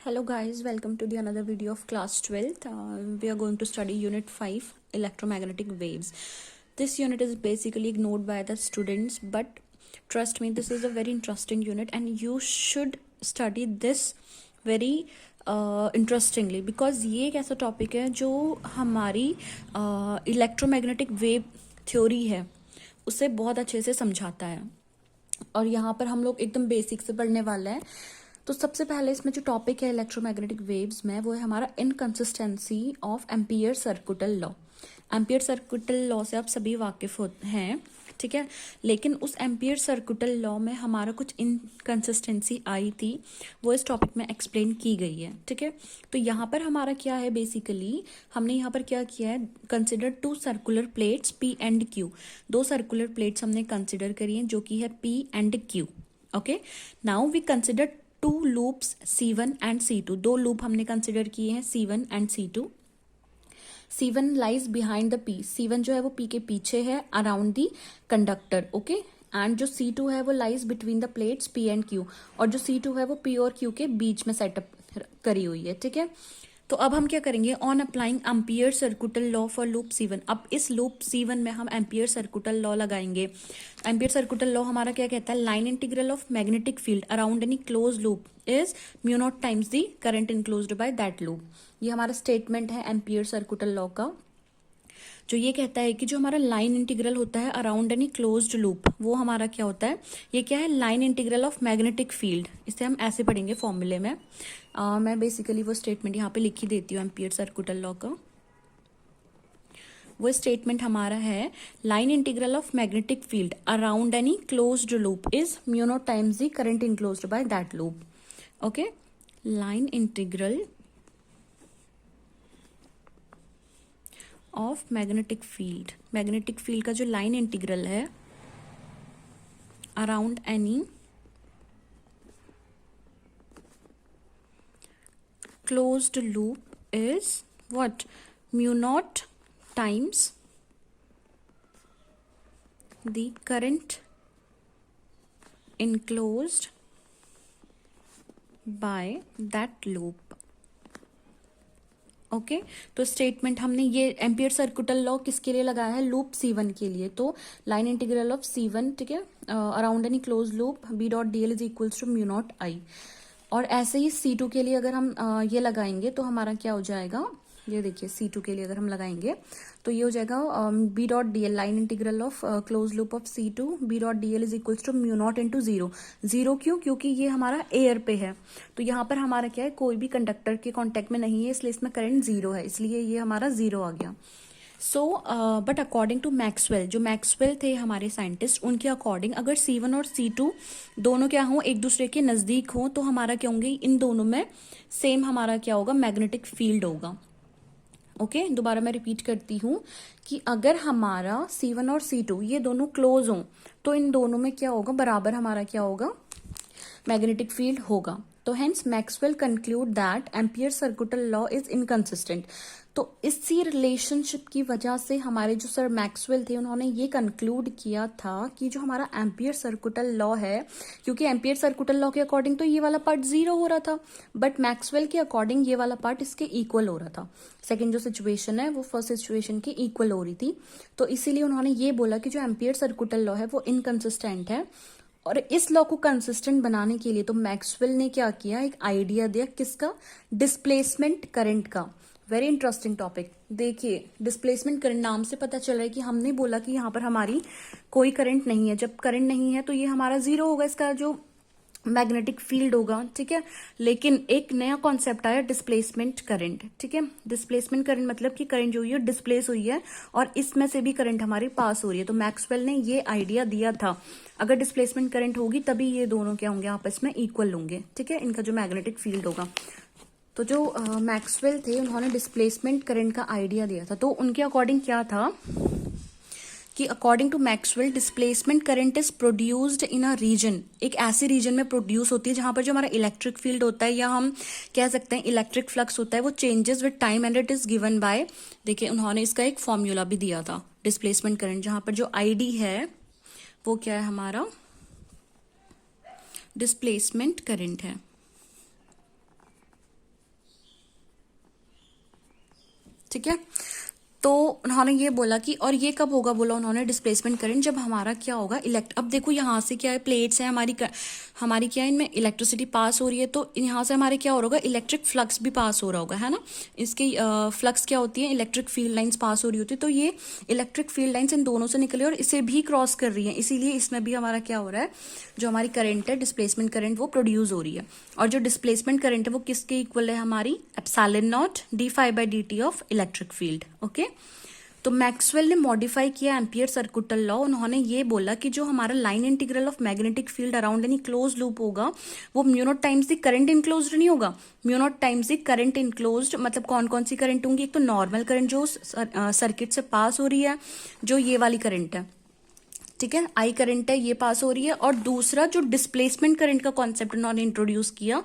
Hello guys, welcome to the another video of class 12th. We are going to study unit 5 electromagnetic waves. This unit is basically ignored by the students, but trust me, this is a very interesting unit and you should study this very interestingly because ये एक ऐसा topic है जो हमारी electromagnetic wave theory है उसे बहुत अच्छे से समझाता है और यहाँ पर हम लोग एकदम बेसिक से पढ़ने वाले हैं। तो सबसे पहले इसमें जो टॉपिक है इलेक्ट्रोमैग्नेटिक वेव्स में वो है हमारा inconsistency of ampere circuital law. Ampere circuital law से आप सभी वाकिफ होते हैं, ठीक है, लेकिन उस एम्पियर सर्कुटल लॉ में हमारा कुछ इनकंसिस्टेंसी आई थी, वो इस टॉपिक में एक्सप्लेन की गई है, ठीक है। तो यहाँ पर हमारा क्या है, बेसिकली हमने यहाँ पर क्या किया है, consider two circular plates P and Q. दो सर्कुलर प्लेट्स हमने कंसिडर करी हैं जो कि है P and Q. Okay, now we consider two loops C1 and C2। दो लूप हमने कंसिडर किए हैं C1 and C2। C1 lies behind the P। C1 जो है वो P के पीछे है around the conductor, okay. And जो C2 है वो lies between the plates P and Q, और जो C2 है वो P और Q के बीच में सेटअप करी हुई है, ठीक है। तो अब हम क्या करेंगे, on applying Ampere circuital law for loop C1। अब इस लूप C1 में हम एम्पियर सर्कुटल लॉ लगाएंगे। एम्पियर सर्कुटल लॉ हमारा क्या कहता है, line integral of magnetic field around any close loop is mu naught times the current enclosed by that loop. ये हमारा स्टेटमेंट है एम्पियर सर्कुटल लॉ का, जो ये कहता है कि जो हमारा लाइन इंटीग्रल होता है अराउंड एनी क्लोज्ड लूप, वो हमारा क्या होता है, ये क्या है, line integral of magnetic field. इसे हम ऐसे पढ़ेंगे फॉर्मूले में। मैं बेसिकली वो स्टेटमेंट यहाँ पे लिख ही देती हूँ एम्पियर सर्कुटल लॉ का। वो स्टेटमेंट हमारा है, line integral of magnetic field around any closed loop is mu naught times the current enclosed by that loop. Okay, line integral of magnetic field का जो लाइन इंटीग्रल है around any closed loop is what, mu naught times the current enclosed by that loop. Okay, तो statement हमने ये ampere circuital law किसके लिए लगाया है, लूप C1 के लिए। तो लाइन इंटीग्रल ऑफ C1, ठीक है, around any close loop B dot DL is equals to mu naught I. और ऐसे ही C2 के लिए अगर हम ये लगाएंगे तो हमारा क्या हो जाएगा, ये देखिए C2 के लिए अगर हम लगाएंगे तो ये हो जाएगा B dot DL, line integral of close loop of C2 B dot DL is equals to mu naught into zero. Zero क्यों, क्योंकि ये हमारा एयर पे है, तो यहाँ पर हमारा क्या है, कोई भी कंडक्टर के कांटेक्ट में नहीं है, इसलिए इसमें करंट जीरो है, इसलिए ये हमारा जीरो आ गया। So but according to Maxwell, जो मैक्सवेल थे हमारे साइंटिस्ट, उनके अकॉर्डिंग अगर C1 और C2 दोनों क्या हों, एक दूसरे के नज़दीक हों, तो हमारा क्या होंगे, इन दोनों में सेम हमारा क्या होगा, मैग्नेटिक फील्ड होगा। ओके, दोबारा मैं रिपीट करती हूँ कि अगर हमारा C1 और C2 ये दोनों क्लोज हों तो इन दोनों में क्या होगा, बराबर हमारा क्या होगा, मैग्नेटिक फील्ड होगा। तो hence Maxwell conclude that ampere circuital law is inconsistent. तो इसी रिलेशनशिप की वजह से हमारे जो सर मैक्सवेल थे उन्होंने ये कंक्लूड किया था कि जो हमारा एम्पियर सर्कुटल लॉ है, क्योंकि एम्पियर सर्कुटल लॉ के अकॉर्डिंग तो ये वाला पार्ट जीरो हो रहा था, बट मैक्सवेल के अकॉर्डिंग ये वाला पार्ट इसके इक्वल हो रहा था। सेकेंड जो सिचुएशन है वो फर्स्ट सिचुएशन के इक्वल हो रही थी, तो इसीलिए उन्होंने ये बोला कि जो एम्पियर सर्कुटल लॉ है वो इनकंसिस्टेंट है। और इस लॉ को कंसिस्टेंट बनाने के लिए तो मैक्सवेल ने क्या किया, एक आइडिया दिया, किसका, डिस्प्लेसमेंट करंट का। Very interesting topic. देखिए, डिस्प्लेसमेंट करंट नाम से पता चल रहा है कि हमने बोला कि यहाँ पर हमारी कोई करंट नहीं है। जब करंट नहीं है तो ये हमारा जीरो होगा, इसका जो मैग्नेटिक फील्ड होगा, ठीक है। लेकिन एक नया कॉन्सेप्ट आया, डिस्प्लेसमेंट करंट, ठीक है। डिस्प्लेसमेंट करंट मतलब कि करंट जो हुई है डिस्प्लेस हुई है और इसमें से भी करंट हमारी पास हो रही है। तो मैक्सवेल ने ये आइडिया दिया था, अगर डिस्प्लेसमेंट करंट होगी तभी ये दोनों क्या होंगे, आपस में इक्वल होंगे, ठीक है, इनका जो मैग्नेटिक फील्ड होगा। तो जो मैक्सवेल थे उन्होंने डिस्प्लेसमेंट करंट का आइडिया दिया था, तो उनके अकॉर्डिंग क्या था कि according to Maxwell displacement current is produced in a region, एक ऐसे रीजन में प्रोड्यूस होती है जहां पर जो हमारा इलेक्ट्रिक फील्ड होता है, या हम कह सकते हैं इलेक्ट्रिक फ्लक्स होता है, वो changes with time and it is given by, देखिए उन्होंने इसका एक फॉर्मूला भी दिया था डिस्प्लेसमेंट करंट, जहां पर जो ID है वो क्या है, हमारा डिस्प्लेसमेंट करंट है। ठीक है। तो उन्होंने ये बोला कि और ये कब होगा, बोला उन्होंने डिस्प्लेसमेंट करंट जब हमारा क्या होगा अब देखो यहाँ से क्या है, प्लेट्स है हमारी क्या है, इनमें इलेक्ट्रिसिटी पास हो रही है, तो यहाँ से हमारे क्या हो रहा होगा, इलेक्ट्रिक फ्लक्स भी पास हो रहा होगा, है ना। इसकी फ्लक्स क्या होती है, इलेक्ट्रिक फील्ड लाइंस पास हो रही होती है, तो ये इलेक्ट्रिक फील्ड लाइंस इन दोनों से निकले और इसे भी क्रॉस कर रही है, इसीलिए इसमें भी हमारा क्या हो रहा है, जो हमारी करंट है डिस्प्लेसमेंट करंट वो प्रोड्यूस हो रही है। और जो डिस्प्लेसमेंट करंट है वो किसके इक्वल है, हमारी epsilon naught D phi by D T of electric field. Okay, तो मैक्सवेल ने मॉडिफाई किया एम्पियर सर्कुटल लॉ। उन्होंने ये बोला कि जो हमारा line integral of magnetic field around any close loop होगा वो mu naught times the current enclosed नहीं होगा, mu naught times the current enclosed, मतलब कौन कौन सी करंट होंगी, एक तो नॉर्मल करंट जो सर्किट से पास हो रही है, जो ये वाली करंट है, ठीक है, आई करंट है, ये पास हो रही है, और दूसरा जो डिस्प्लेसमेंट करंट का कॉन्सेप्ट उन्होंने इंट्रोड्यूस किया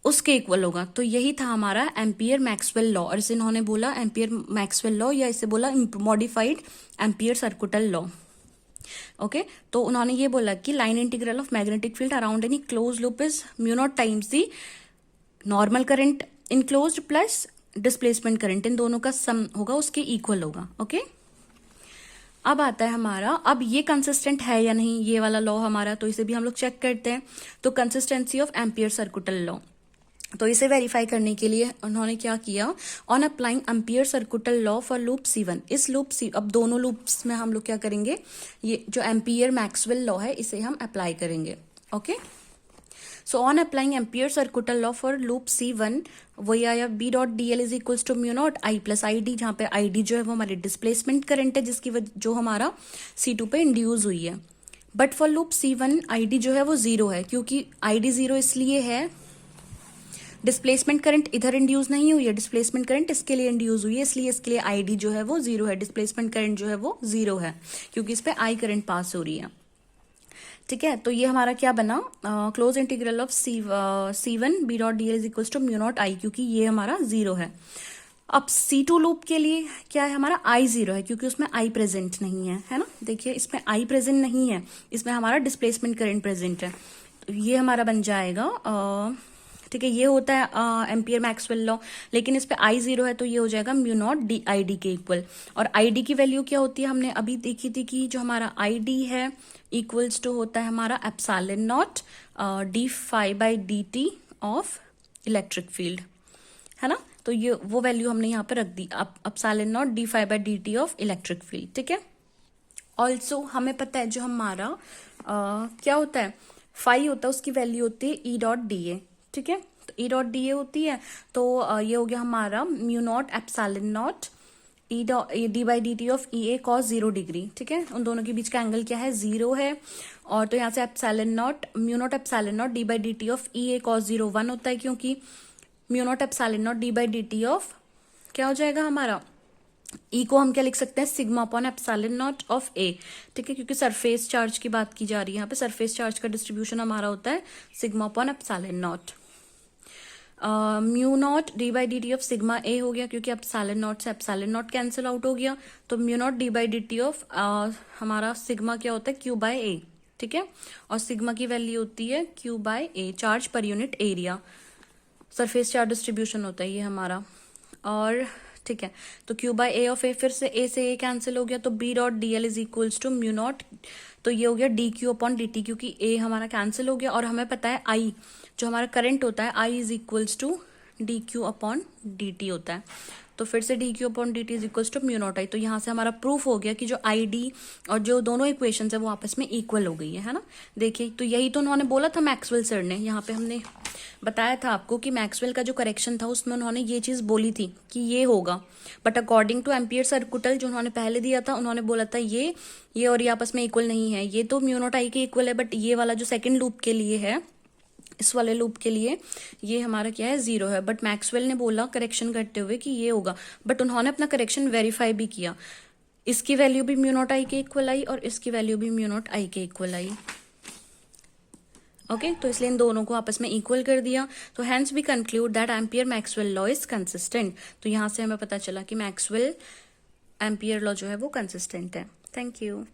उसके इक्वल होगा। तो यही था हमारा एम्पियर मैक्सवेल लॉ, और इसे इन्होंने बोला एम्पियर मैक्सवेल लॉ या इसे बोला modified ampere circuital law. Okay, तो उन्होंने ये बोला कि line integral of magnetic field around any close loop is mu naught times the normal current enclosed plus displacement current, इन दोनों का सम होगा, उसके इक्वल होगा। ओके, अब आता है हमारा, अब ये कंसिस्टेंट है या नहीं ये वाला लॉ हमारा, तो इसे भी हम लोग चेक करते हैं। तो consistency of ampere circuital law, तो इसे वेरीफाई करने के लिए उन्होंने क्या किया, on applying Ampere circuital law for loop C1, इस लूप C, अब दोनों लूप्स में हम लोग क्या करेंगे, ये जो एम्पियर मैक्सवेल लॉ है इसे हम अप्लाई करेंगे। Okay, so on applying Ampere circuital law for loop C1 वही आया, B dot D L is equals to mu naught I plus I D, जहाँ पे आई डी जो है वो हमारी डिस्प्लेसमेंट करंट है जिसकी जो हमारा C2 पे इंड्यूस हुई है। But for loop C1 I D जो है वो 0 है, क्योंकि आई डी 0 इसलिए है, डिस्प्लेसमेंट करंट इधर इंड्यूस नहीं हुई है, डिस्प्लेसमेंट करंट इसके लिए इंड्यूस हुई है, इसलिए इसके लिए आईडी जो है वो 0 है, डिस्प्लेसमेंट करंट जो है वो 0 है, क्योंकि इस पे आई करंट पास हो रही है। ठीक है, तो ये हमारा क्या बना, close integral of C1 B dot D L is equals to mu naught I, क्योंकि ये हमारा 0 है। अब C2 लूप के लिए क्या है, हमारा आई 0 है, क्योंकि उसमें आई प्रेजेंट नहीं है ना, देखिए इसमें आई प्रेजेंट नहीं है, इसमें हमारा डिस्प्लेसमेंट करंट प्रेजेंट है, तो ये हमारा बन जाएगा, ठीक है, ये होता है एम्पियर मैक्सवेल लॉ, लेकिन इस पे आई 0 है तो ये हो जाएगा mu naught D I D के इक्वल। और आई डी की वैल्यू क्या होती है, हमने अभी देखी थी कि जो हमारा आई डी है इक्वल्स टू होता है हमारा epsilon naught D phi by D T of electric field, है ना, तो ये वो वैल्यू हमने यहाँ पे रख दी, epsilon naught D phi by D T of electric field. ठीक है, ऑल्सो हमें पता है जो हमारा क्या होता है, फाई होता है, उसकी वैल्यू होती है ई डॉट डी ए। ठीक है, तो ई डॉट डी ए होती है, तो ये हो गया हमारा mu naught epsilon not E dot D by D T of E A cos 0 degree. ठीक है, उन दोनों के बीच का एंगल क्या है, 0 है, और तो यहाँ से epsilon naught mu not epsilon naught D by D T of E A cos 0 1 होता है, क्योंकि mu naught epsilon naught D by D T of क्या हो जाएगा हमारा, ई को हम क्या लिख सकते हैं, sigma upon epsilon naught of A. ठीक है, क्योंकि सरफेस चार्ज की बात की जा रही है, यहाँ पे सरफेस चार्ज का डिस्ट्रीब्यूशन हमारा होता है sigma upon epsilon naught. Mu naught D by D T of sigma A हो गया, क्योंकि एप्सिलॉन नॉट से एप्सिलॉन नॉट कैंसिल आउट हो गया, तो mu naught D by D T of हमारा सिग्मा क्या होता है, क्यू बाय ए। ठीक है, और सिग्मा की वैल्यू होती है Q by A, charge per unit area, surface charge distribution होता है ये हमारा। और ठीक है, तो Q by A of A, फिर से ए कैंसिल हो गया, तो B dot D L is equals to mu naught, तो ये हो गया D Q upon D T, क्योंकि ए हमारा कैंसिल हो गया, और हमें पता है आई जो हमारा करंट होता है I is equals to D Q upon D T होता है, तो फिर से D Q upon D T is equals to mu naught I. तो यहाँ से हमारा प्रूफ हो गया कि जो आई डी और जो दोनों इक्वेशंस है वो आपस में इक्वल हो गई है ना। देखिए, तो यही तो उन्होंने बोला था मैक्सवेल सर ने, यहाँ पे हमने बताया था आपको कि मैक्सवेल का जो करेक्शन था उसमें उन्होंने ये चीज बोली थी कि ये होगा, बट अकॉर्डिंग टू एम्पियर सर्कुटल जो उन्होंने पहले दिया था, उन्होंने बोला था ये और ये आपस में इक्वल नहीं है, ये तो म्यू नॉट आई के इक्वल है, बट ये वाला जो सेकेंड लूप के लिए है, इस वाले लूप के लिए ये हमारा क्या है, 0 है। बट मैक्सवेल ने बोला करेक्शन करते हुए कि ये होगा, बट उन्होंने अपना करेक्शन वेरीफाई भी किया, इसकी वैल्यू भी म्यू नॉट आई के इक्वल आई और इसकी वैल्यू भी म्यू नॉट आई के इक्वल आई। ओके, तो इसलिए इन दोनों को आपस में इक्वल कर दिया, तो hence we conclude that Ampere Maxwell law is consistent. तो यहाँ से हमें पता चला कि मैक्सवेल एम्पियर लॉ जो है वो कंसिस्टेंट है। Thank you.